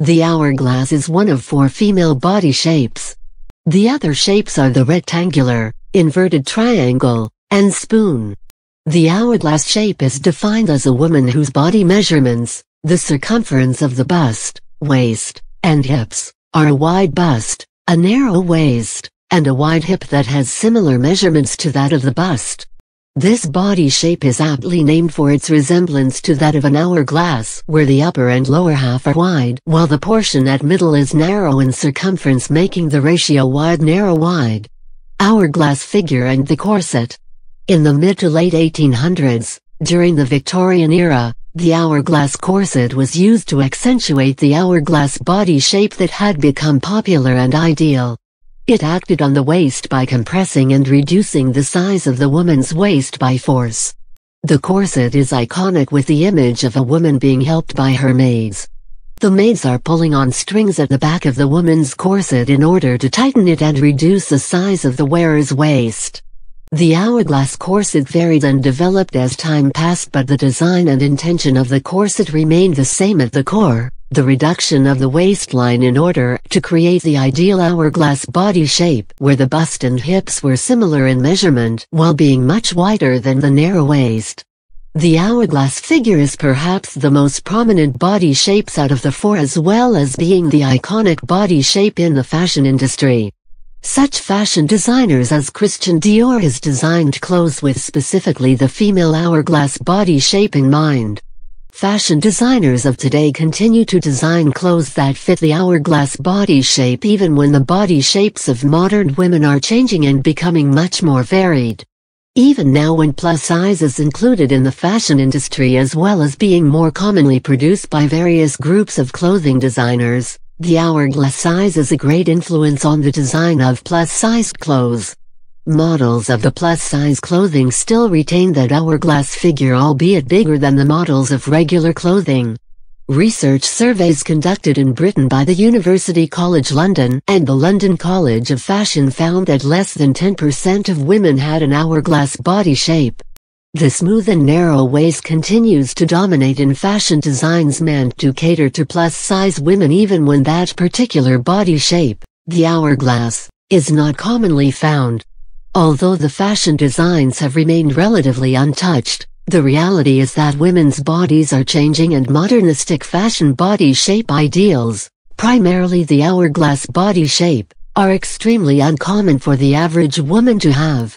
The hourglass is one of 4 female body shapes. The other shapes are the rectangular, inverted triangle, and spoon. The hourglass shape is defined as a woman whose body measurements, the circumference of the bust, waist, and hips, are a wide bust, a narrow waist, and a wide hip that has similar measurements to that of the bust. This body shape is aptly named for its resemblance to that of an hourglass, where the upper and lower half are wide, while the portion at middle is narrow in circumference, making the ratio wide-narrow-wide. Hourglass figure and the corset. In the mid to late 1800s, during the Victorian era, the hourglass corset was used to accentuate the hourglass body shape that had become popular and ideal. It acted on the waist by compressing and reducing the size of the woman's waist by force. The corset is iconic with the image of a woman being helped by her maids. The maids are pulling on strings at the back of the woman's corset in order to tighten it and reduce the size of the wearer's waist. The hourglass corset varied and developed as time passed, but the design and intention of the corset remained the same at the core: the reduction of the waistline in order to create the ideal hourglass body shape, where the bust and hips were similar in measurement while being much wider than the narrow waist. The hourglass figure is perhaps the most prominent body shapes out of the 4, as well as being the iconic body shape in the fashion industry. Such fashion designers as Christian Dior has designed clothes with specifically the female hourglass body shape in mind. Fashion designers of today continue to design clothes that fit the hourglass body shape even when the body shapes of modern women are changing and becoming much more varied. Even now, when plus size is included in the fashion industry as well as being more commonly produced by various groups of clothing designers, the hourglass size is a great influence on the design of plus-sized clothes. Models of the plus-size clothing still retain that hourglass figure, albeit bigger than the models of regular clothing. Research surveys conducted in Britain by the University College London and the London College of Fashion found that less than 10% of women had an hourglass body shape. The smooth and narrow waist continues to dominate in fashion designs meant to cater to plus-size women, even when that particular body shape, the hourglass, is not commonly found. Although the fashion designs have remained relatively untouched, the reality is that women's bodies are changing and modernistic fashion body shape ideals, primarily the hourglass body shape, are extremely uncommon for the average woman to have.